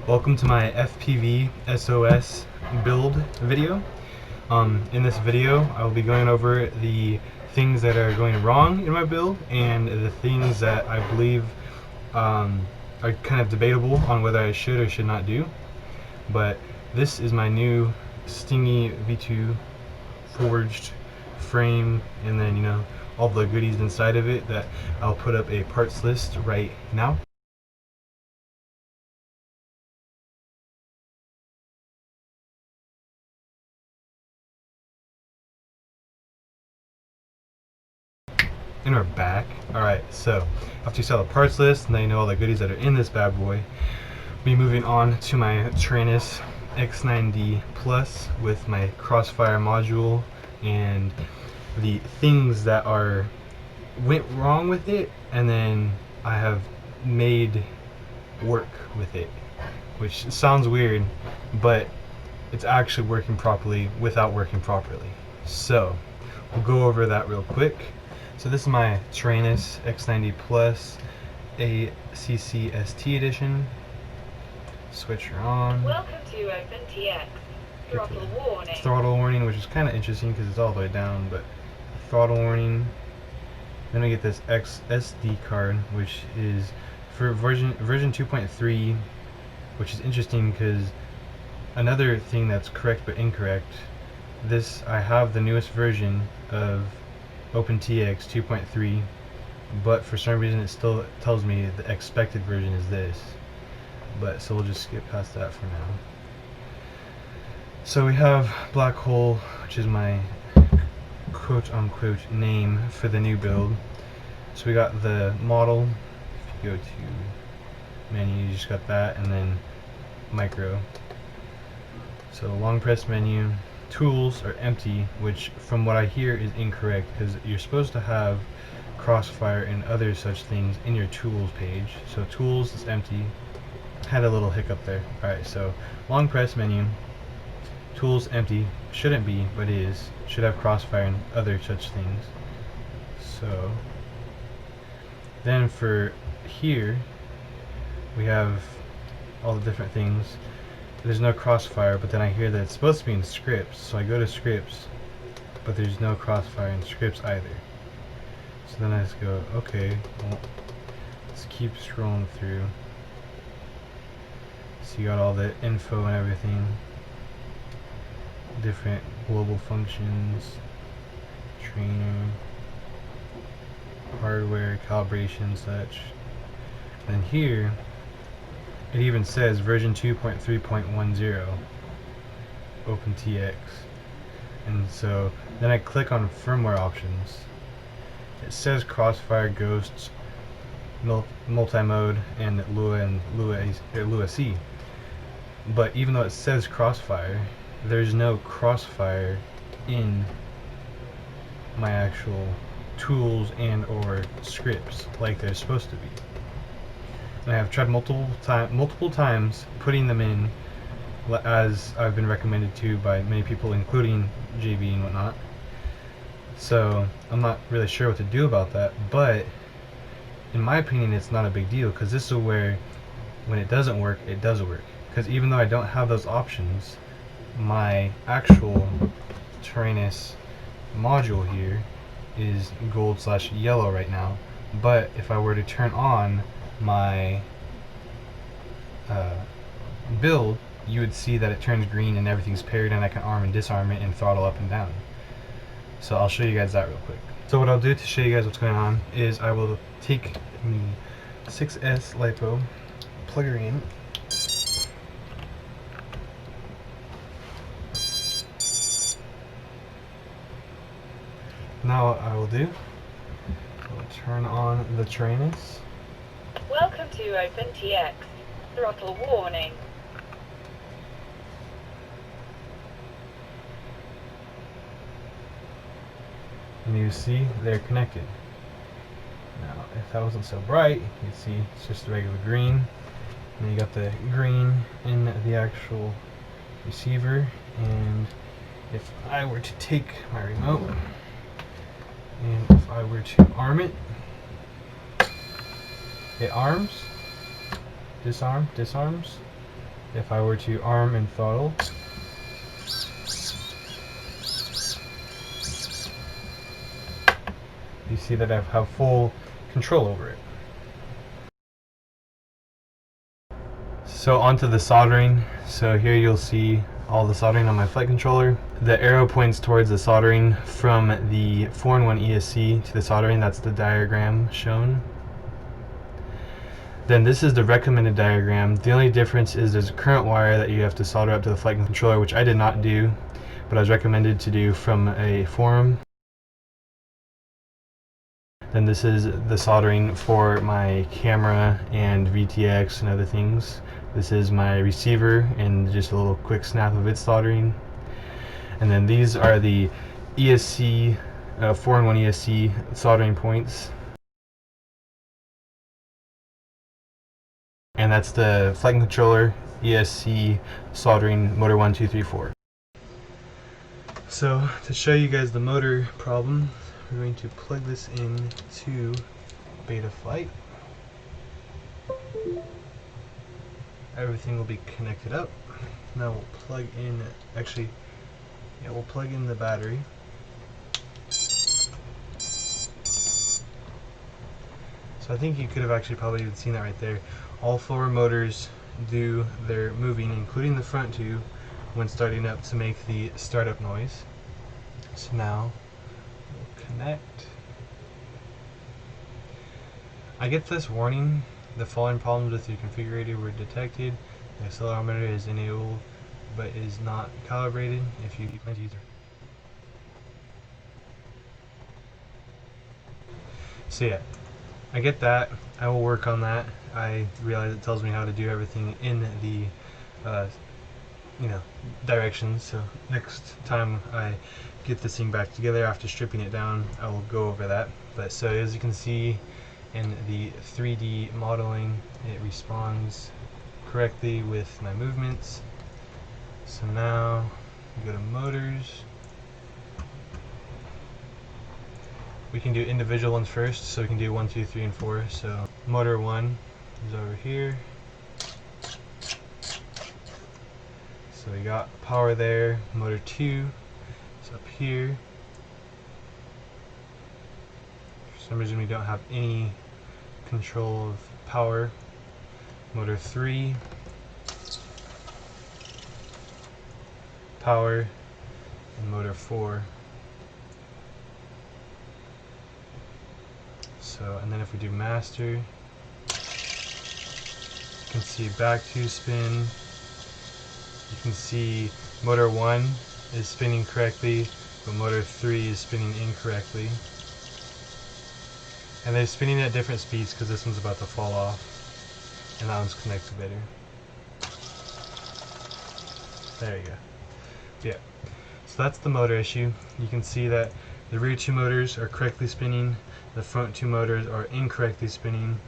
Welcome to my FPV SOS build video. In this video, I will be going over the things that are going wrong in my build and the things that I believe are kind of debatable on whether I should or should not do. But this is my new Stingy V2 forged frame, and then all the goodies inside of it that I'll put up a parts list right now. And we're back. Alright, so after you saw the parts list, now you know all the goodies that are in this bad boy. We'll be moving on to my Tranis X9D Plus with my Crossfire module and the things that went wrong with it, and then I have made work with it, which sounds weird, but it's actually working properly without working properly. So we'll go over that real quick. So this is my Tranis X90 Plus ACCST edition. Switcher on. Welcome to OpenTX. Throttle warning. Throttle warning, which is kind of interesting because it's all the way down, but throttle warning. Then we get this XSD card, which is for version 2.3, which is interesting because another thing that's correct but incorrect. I have the newest version of OpenTX 2.3, but for some reason it still tells me the expected version is this. So we'll just skip past that for now. So we have Black Hole, which is my quote-unquote name for the new build. So we got the model. If you go to menu, you just got that, and then micro. So long press menu. Tools are empty, which from what I hear is incorrect, because you're supposed to have Crossfire and other such things in your tools page. So tools is empty. Had a little hiccup there. Alright, so long press menu. Tools empty. Shouldn't be, but is. Should have Crossfire and other such things. So then for here we have all the different things. There's no Crossfire, but then I hear that it's supposed to be in scripts, so I go to scripts, but there's no Crossfire in scripts either. So then I just go, okay, well, let's keep scrolling through. So you got all the info and everything, different global functions, trainer, hardware, calibration, such. And here it even says version 2.3.10 OpenTX. And so then I click on firmware options. It says Crossfire, Ghosts, multi-mode, and Lua C. But even though it says Crossfire, there's no Crossfire in my actual tools and or scripts like they're supposed to be. And I have tried multiple times putting them in, as I've been recommended to by many people, including JB and whatnot. So I'm not really sure what to do about that, but in my opinion it's not a big deal, because this is where when it doesn't work, it does work. Because even though I don't have those options, my actual Tranis module here is gold/yellow right now, but if I were to turn on my build, you would see that it turns green and everything's paired, and I can arm and disarm it and throttle up and down. So I'll show you guys that real quick. So what I'll do to show you guys what's going on is I will take the 6S LiPo, plug her in, now what I will do, I'll turn on the Tranis. Welcome to OpenTX. Throttle warning. And you see they're connected. Now if that wasn't so bright, you'd see it's just regular green. And then you got the green in the actual receiver. And if I were to take my remote and if I were to arm it, it arms, disarms, if I were to arm and throttle, you see that I have full control over it. So onto the soldering. So here you'll see all the soldering on my flight controller. The arrow points towards the soldering from the 4-in-1 ESC to the soldering. That's the diagram shown. Then this is the recommended diagram. The only difference is there's a current wire that you have to solder up to the flight controller, which I did not do, but I was recommended to do from a forum. Then this is the soldering for my camera and VTX and other things. This is my receiver and just a little quick snap of its soldering. And then these are the ESC, 4-in-1 ESC soldering points. And that's the flight controller ESC soldering motor 1, 2, 3, 4. So to show you guys the motor problem, we're going to plug this in to Beta Flight. Everything will be connected up. Now we'll plug in, we'll plug in the battery. So I think you could have actually probably even seen that right there. All 4 motors do their moving, including the front 2, when starting up to make the startup noise. So now we'll connect. I get this warning: the following problems with your configurator were detected. The accelerometer is enabled but is not calibrated. If you user. So yeah, I get that. I will work on that. I realize it tells me how to do everything in the directions. So next time I get this thing back together after stripping it down, I will go over that. But so as you can see in the 3D modeling, it responds correctly with my movements. So now we go to motors. We can do individual ones first, so we can do 1, 2, 3, and 4. So motor 1 is over here. So we got power there. Motor 2 is up here. For some reason we don't have any control of power. Motor 3, power, and motor 4. So, and then if we do master, you can see back 2 spin. You can see motor 1 is spinning correctly, but motor 3 is spinning incorrectly. And they're spinning at different speeds because this one's about to fall off, and that one's connected better. There you go. Yeah. So that's the motor issue. You can see that the rear 2 motors are correctly spinning, the front 2 motors are incorrectly spinning.